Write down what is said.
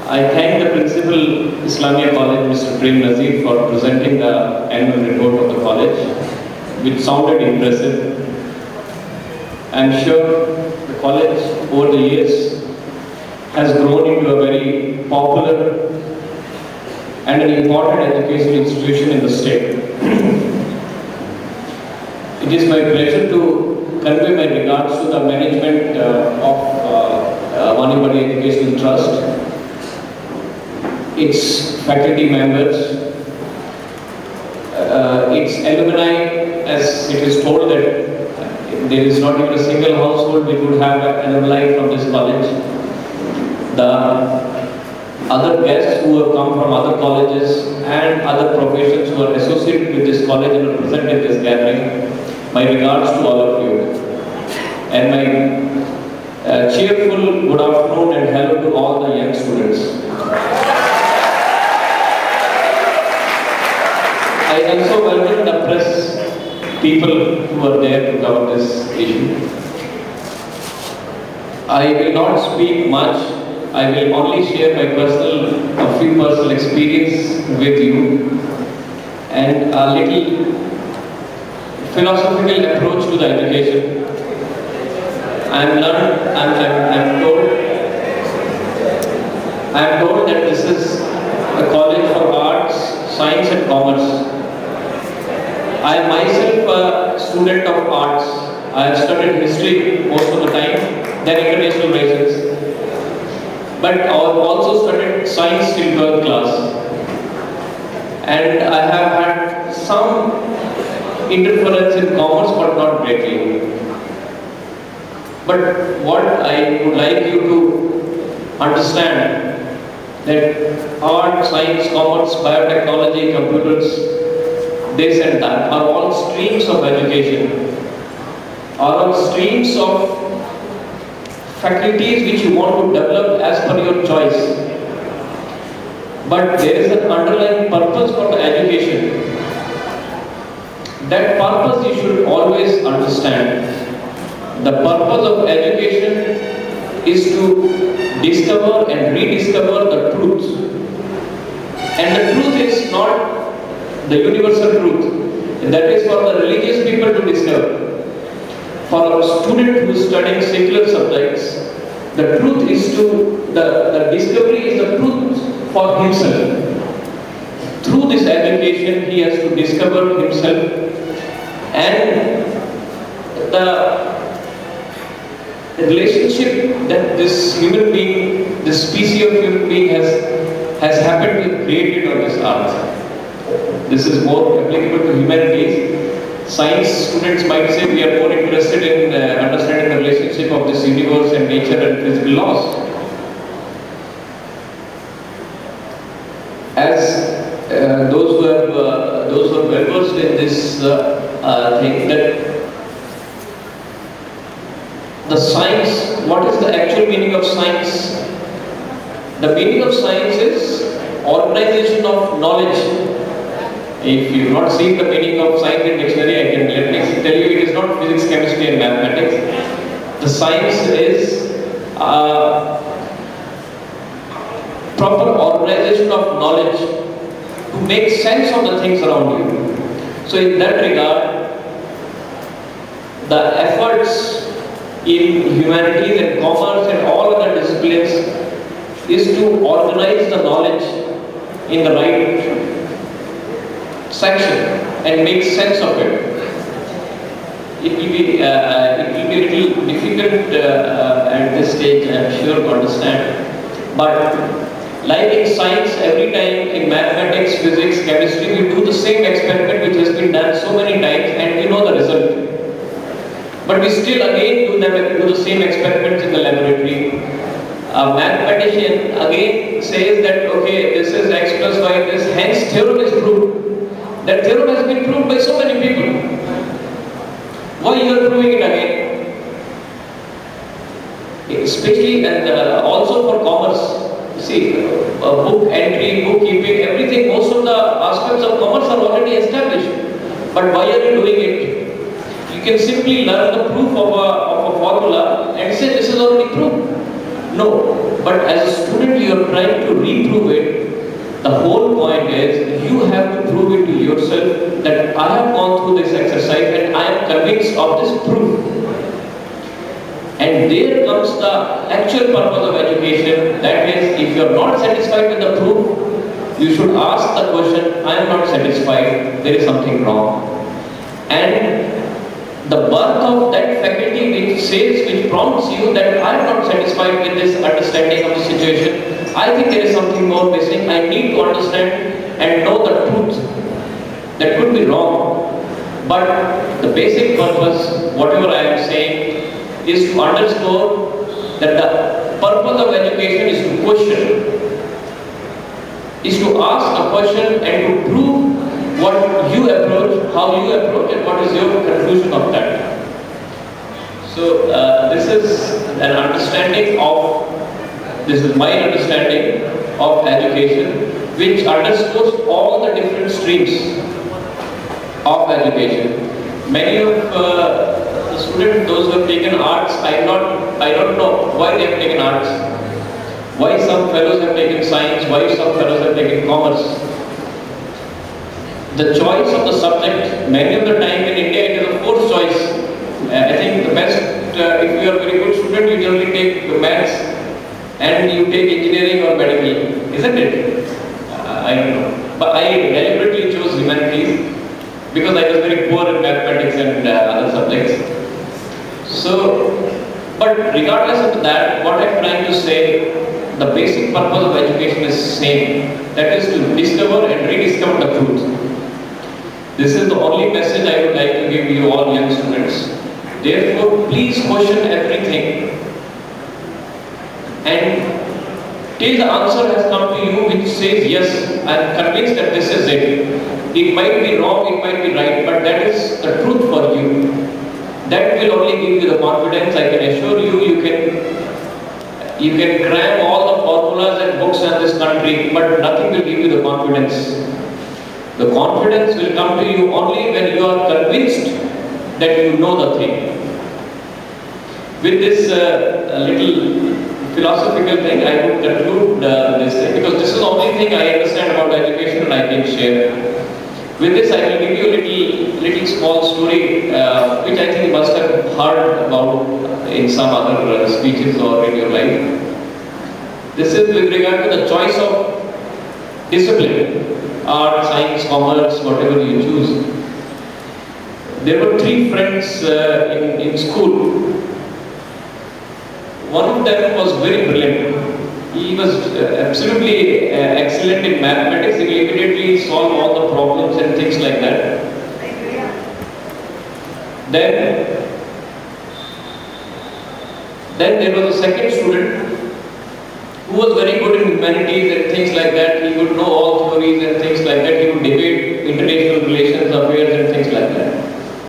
I thank the principal, Islamiah College, Mr. Prem Nazir, for presenting the annual report of the college, which sounded impressive. I am sure the college over the years has grown into a very popular and an important educational institution in the state. It is my pleasure to convey my regards to the management of Vanibadi Educational Trust, its faculty members, its alumni, as it is told that there is not even a single household which would have an alumni from this college. The other guests who have come from other colleges and other professions who are associated with this college and are present at this gathering, my regards to all of you. And my cheerful good afternoon and hello to all the young students. I also welcome the press people who are there to cover this issue. I will not speak much. I will only share my a few personal experience with you and a little philosophical approach to the education. I'm told that this is a college for arts, science and commerce. I am myself a student of arts. I have studied history most of the time, then international relations. But I have also studied science till 12th class. And I have had some interference in commerce, but not greatly. But what I would like you to understand that art, science, commerce, biotechnology, computers, this and that are all streams of education, are all streams of faculties which you want to develop as per your choice. But there is an underlying purpose for the education. That purpose you should always understand. The purpose of education is to discover and rediscover the truth. And the truth is not the universal truth. And that is for the religious people to discover. For a student who is studying secular subjects, the truth is the discovery is the truth for himself. Through this education, he has to discover himself and the relationship that this human being, this species of human being has happened to be created on this earth. This is more applicable to humanities. Science students might say we are more interested in understanding the relationship of this universe and nature and physical laws. As those who are well versed in this thing, that the science, what is the actual meaning of science? The meaning of science is organization of knowledge. If you have not seen the meaning of science in dictionary, let me tell you, it is not physics, chemistry and mathematics. The science is proper organization of knowledge to make sense of the things around you. So in that regard, the efforts in humanities and commerce and all other disciplines is to organize the knowledge in the right section and make sense of it. It will be a little difficult at this stage, I am sure, to understand. But like in science, every time in mathematics, physics, chemistry, we do the same experiment which has been done so many times and we know the result. But we still again do the same experiments in the laboratory. A mathematician again says that, okay, this is x plus y, this, hence theorem is proved. That theorem has been proved by so many people. Why you are proving it again? Especially and also for commerce. You see, book entry, bookkeeping, everything, most of the aspects of commerce are already established. But why are you doing it? You can simply learn the proof of a formula and say this is already proved. No, but as a student you are trying to reprove it. The whole point is you have to prove it to yourself that I have gone through this exercise and I am convinced of this proof. And there comes the actual purpose of education. That is, if you are not satisfied with the proof, you should ask the question, I am not satisfied, there is something wrong. And the birth of that faculty which prompts you that I am not satisfied with this understanding of the situation, I think there is something more missing, I need to understand and know the truth. That could be wrong, but the basic purpose, whatever I am saying, is to underscore that the purpose of education is to question, is to ask a question and to prove what you approach, how you approach, and what is your conclusion of that. So this is an understanding of, this is my understanding of education, which underscores all the different streams of education. Many of the students, those who have taken arts, I don't know why they have taken arts. Why some fellows have taken science, why some fellows have taken commerce. The choice of the subject, many of the time in India it is a forced choice. I think the best, if you are a very good student, you generally take maths and you take engineering or medical, isn't it? I don't know. But I deliberately chose humanities because I was very poor in mathematics and other subjects. So, but regardless of that, what I'm trying to say, the basic purpose of education is same. That is to discover and rediscover the truth. This is the only message I would like to give you all young students. Therefore, please question everything. And till the answer has come to you which says, yes, I am convinced that this is it. It might be wrong, it might be right, but that is the truth for you. That will only give you the confidence. I can assure you, you can cram all the formulas and books in this country, but nothing will give you the confidence. The confidence will come to you only when you are convinced that you know the thing. With this little philosophical thing, I would conclude this thing, because this is the only thing I understand about education and I can share. With this, I will give you a little small story, which I think you must have heard about in some other speeches or in your life. This is with regard to the choice of discipline. Art, science, commerce, whatever you choose. There were three friends in school. One of them was very brilliant. He was absolutely excellent in mathematics. He will immediately solve all the problems and things like that. Then there was a second student who was very good in humanities and things like